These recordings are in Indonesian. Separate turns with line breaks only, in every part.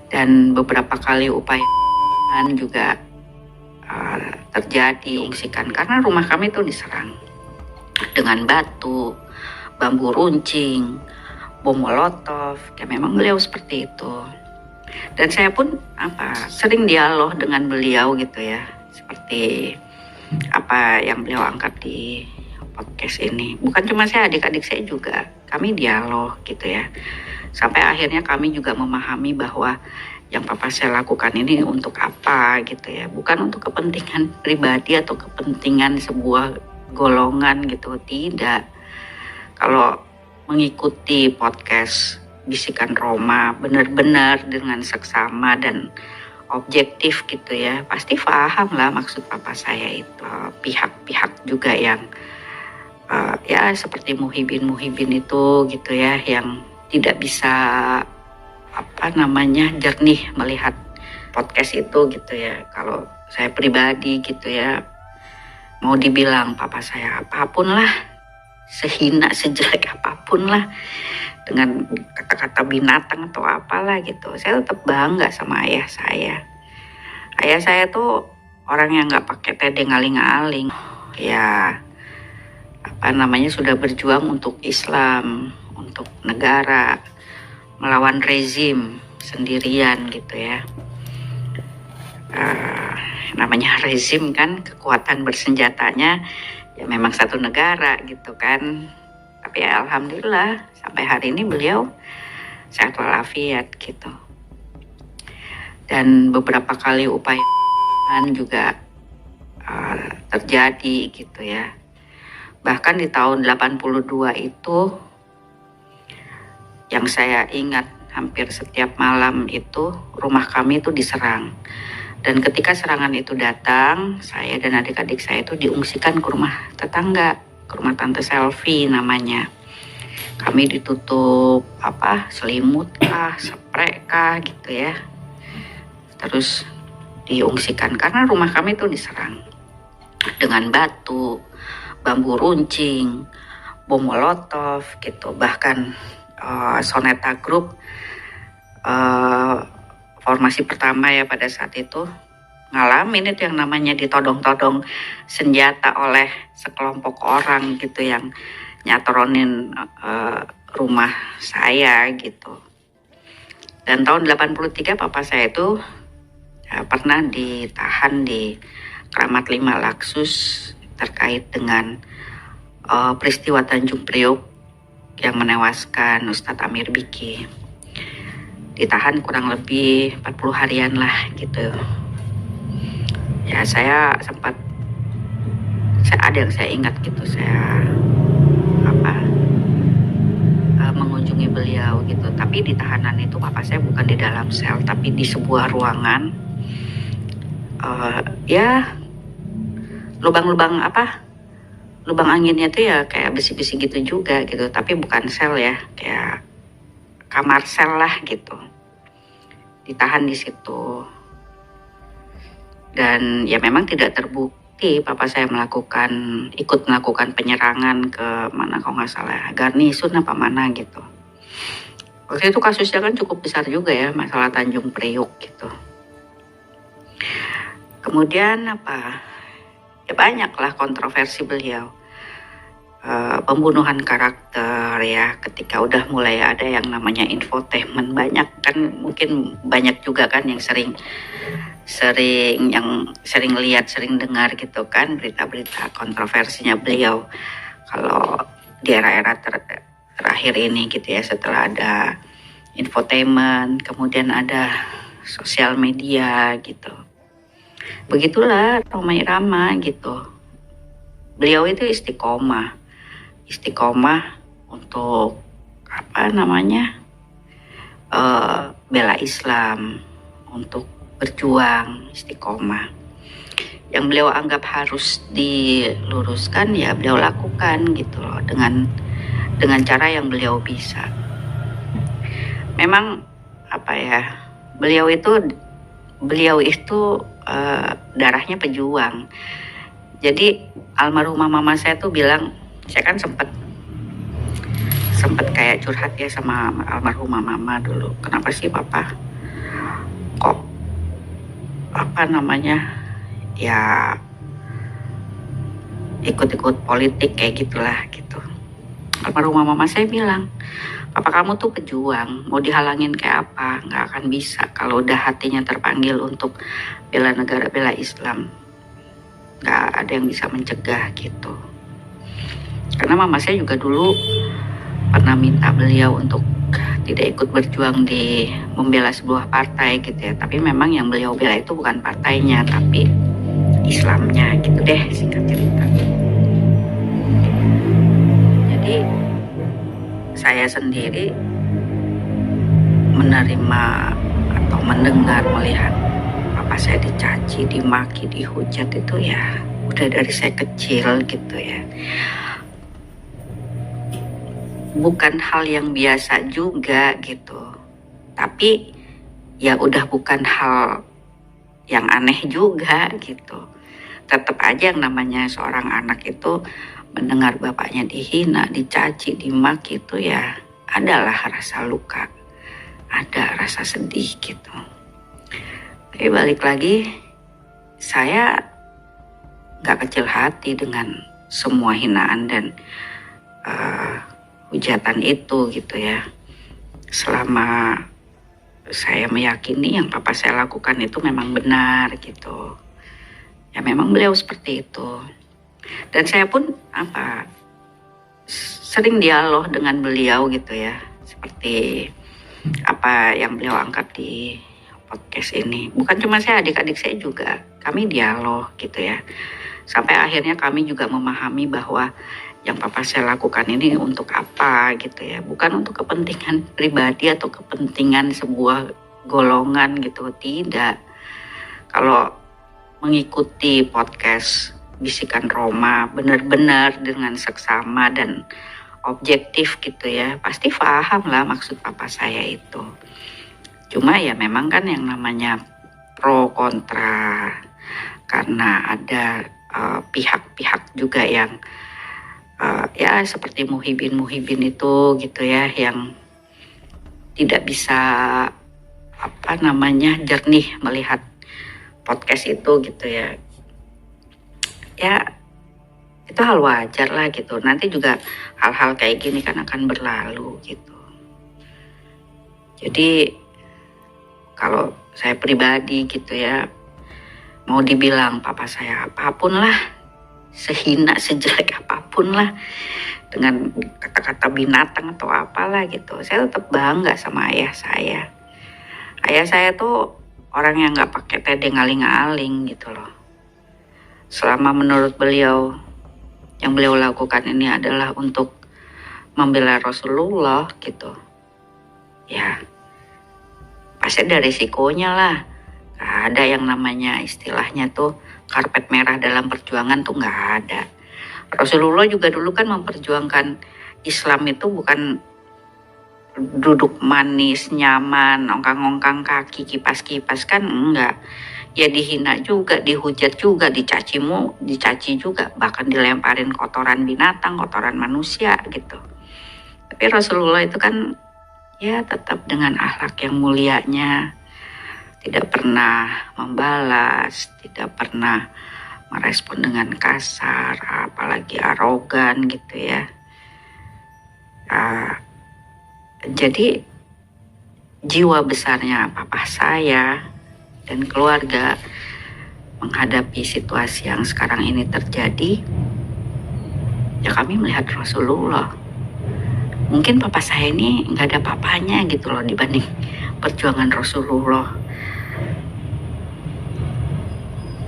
Dan beberapa kali upaya juga terjadi diungsikan karena rumah kami itu diserang dengan batu, bambu runcing, bom molotov. Ya memang beliau seperti itu. Dan saya pun sering dialog dengan beliau gitu ya, seperti apa yang beliau angkat di podcast ini. Bukan cuma saya, adik-adik saya juga, kami dialog gitu ya. Sampai akhirnya kami juga memahami bahwa yang papa saya lakukan ini untuk apa gitu ya. Bukan untuk kepentingan pribadi atau kepentingan sebuah golongan gitu, tidak. Kalau mengikuti podcast Bisikan Roma benar-benar dengan seksama dan objektif gitu ya, pasti paham lah maksud papa saya itu. Pihak-pihak juga yang ya seperti muhibin itu gitu ya, yang tidak bisa jernih melihat podcast itu gitu ya. Kalau saya pribadi gitu ya, mau dibilang papa saya apapun lah, sehina sejelek apapun lah, dengan kata-kata binatang atau apalah gitu, saya tetap bangga sama ayah saya. Ayah saya tuh orang yang nggak pakai tedeng aling-aling ya, sudah berjuang untuk Islam, untuk negara, melawan rezim sendirian gitu ya. Namanya rezim kan, kekuatan bersenjatanya ya memang satu negara gitu kan. Tapi ya alhamdulillah sampai hari ini beliau sehat walafiat gitu. Dan beberapa kali upaya juga terjadi gitu ya. Bahkan di tahun 82 itu yang saya ingat, hampir setiap malam itu rumah kami itu diserang. Dan ketika serangan itu datang, saya dan adik-adik saya itu diungsikan ke rumah tetangga, ke rumah Tante Selvi namanya. Kami ditutup selimut kah, sprei kah gitu ya. Terus diungsikan karena rumah kami itu diserang dengan batu, bambu runcing, bom molotov gitu. Bahkan Soneta Group formasi pertama ya pada saat itu ngalamin itu yang namanya ditodong-todong senjata oleh sekelompok orang gitu yang nyatronin rumah saya gitu. Dan tahun 83 papa saya itu pernah ditahan di Kramat 5 Laksus terkait dengan peristiwa Tanjung Priok yang menewaskan Ustadz Amir Biki. Ditahan kurang lebih 40 harian lah gitu. Ya saya ada yang saya ingat gitu, saya mengunjungi beliau gitu. Tapi di tahanan itu papa saya bukan di dalam sel, tapi di sebuah ruangan. Ya lubang anginnya tuh ya kayak besi-besi gitu juga gitu, tapi bukan sel ya, kayak kamar sel lah gitu. Ditahan di situ. Dan ya memang tidak terbukti papa saya ikut melakukan penyerangan ke mana kalau nggak salah, Garnisun apa mana gitu. Waktu itu kasusnya kan cukup besar juga ya, masalah Tanjung Priok gitu. Kemudian ya banyaklah kontroversi beliau. Pembunuhan karakter ya, ketika udah mulai ada yang namanya infotainment, banyak kan, mungkin banyak juga kan yang sering lihat, sering dengar gitu kan berita-berita kontroversinya beliau kalau di era-era terakhir ini gitu ya, setelah ada infotainment, kemudian ada sosial media gitu. Begitulah Rhoma Irama gitu. Beliau itu istiqomah untuk bela Islam, untuk berjuang, istiqomah. Yang beliau anggap harus diluruskan ya beliau lakukan gitu loh, dengan cara yang beliau bisa. Memang beliau itu darahnya pejuang. Jadi almarhumah mama saya tuh bilang, saya kan sempat kayak curhat ya sama almarhumah mama dulu. Kenapa sih papa ya ikut-ikut politik kayak gitulah gitu. Almarhumah mama saya bilang, papa kamu tuh pejuang, mau dihalangin kayak apa, nggak akan bisa kalau udah hatinya terpanggil untuk bela negara, bela Islam. Nggak ada yang bisa mencegah gitu. Karena mama saya juga dulu pernah minta beliau untuk tidak ikut berjuang di membela sebuah partai gitu ya. Tapi memang yang beliau bela itu bukan partainya, tapi Islamnya gitu deh, singkat cerita. Jadi saya sendiri menerima atau mendengar, melihat papa saya dicaci, dimaki, dihujat itu ya udah dari saya kecil gitu ya. Bukan hal yang biasa juga gitu, tapi ya udah bukan hal yang aneh juga gitu. Tetap aja yang namanya seorang anak itu mendengar bapaknya dihina, dicaci, dimaki itu ya adalah rasa luka, ada rasa sedih gitu. Tapi balik lagi, saya gak kecil hati dengan semua hinaan dan hujatan itu gitu ya. Selama saya meyakini yang papa saya lakukan itu memang benar gitu. Ya memang beliau seperti itu. Dan saya pun sering dialog dengan beliau gitu ya. Seperti apa yang beliau angkat di podcast ini. Bukan cuma saya, adik-adik saya juga. Kami dialog gitu ya. Sampai akhirnya kami juga memahami bahwa yang papa saya lakukan ini untuk apa gitu ya. Bukan untuk kepentingan pribadi atau kepentingan sebuah golongan gitu. Tidak. Kalau mengikuti podcast Bisikan Roma benar-benar dengan seksama dan objektif gitu ya, pasti paham lah maksud papa saya itu. Cuma ya memang kan yang namanya pro kontra, karena ada pihak-pihak juga yang ya seperti Muhyiddin itu gitu ya, yang tidak bisa jernih melihat podcast itu gitu ya. Ya itu hal wajar lah gitu. Nanti juga hal-hal kayak gini kan akan berlalu gitu. Jadi kalau saya pribadi gitu ya, mau dibilang papa saya apapun lah, sehina sejelek apapun lah, dengan kata-kata binatang atau apalah gitu, saya tetap bangga sama ayah saya. Ayah saya tuh orang yang gak pakai tedeng aling-aling gitu loh. Selama menurut beliau yang beliau lakukan ini adalah untuk membela Rasulullah gitu, ya pasti ada risikonya lah. Gak ada yang namanya istilahnya tuh karpet merah dalam perjuangan tuh gak ada. Rasulullah juga dulu kan memperjuangkan Islam itu bukan duduk manis, nyaman, ongkang-ongkang kaki, kipas-kipas, kan enggak. Ya dihina juga, dihujat juga, dicaci juga, bahkan dilemparin kotoran binatang, kotoran manusia gitu. Tapi Rasulullah itu kan ya tetap dengan akhlak yang mulianya, tidak pernah membalas, tidak pernah merespon dengan kasar, apalagi arogan gitu ya. Jadi jiwa besarnya papa saya dan keluarga menghadapi situasi yang sekarang ini terjadi, ya kami melihat Rasulullah. Mungkin papa saya ini nggak ada papanya gitu loh dibanding perjuangan Rasulullah.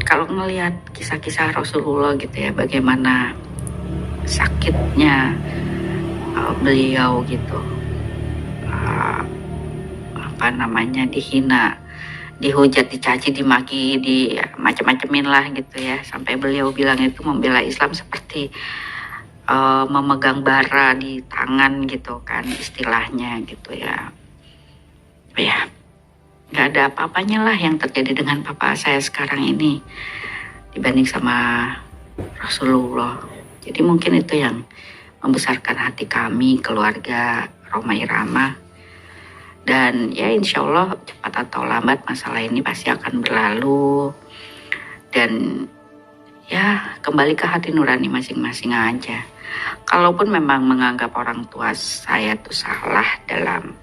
Kalau ngelihat kisah-kisah Rasulullah gitu ya, bagaimana sakitnya beliau gitu, dihina, dihujat, dicaci, dimaki, macam-macamin lah gitu ya, sampai beliau bilang itu membela Islam seperti memegang bara di tangan gitu kan istilahnya gitu ya. Ya nggak ada apa-apanya lah yang terjadi dengan papa saya sekarang ini dibanding sama Rasulullah. Jadi mungkin itu yang membesarkan hati kami, keluarga Roma Irama. Dan ya insya Allah cepat atau lambat masalah ini pasti akan berlalu. Dan ya kembali ke hati nurani masing-masing aja. Kalaupun memang menganggap orang tua saya tuh salah dalam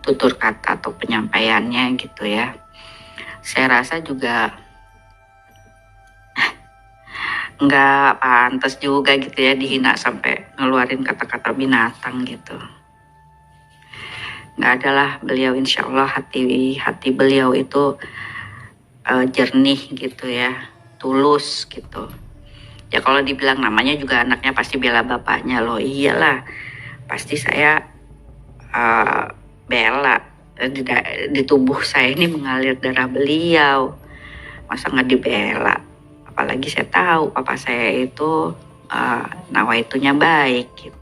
tutur kata atau penyampaiannya gitu ya, saya rasa juga nggak pantas juga gitu ya dihina sampai ngeluarin kata-kata binatang gitu. Nggak adalah, beliau insya Allah hati beliau itu jernih gitu ya, tulus gitu. Ya kalau dibilang namanya juga anaknya pasti bela bapaknya loh, iyalah pasti saya bela. Di tubuh saya ini mengalir darah beliau, masa nggak dibela. Apalagi saya tahu papa saya itu nawaitunya baik gitu.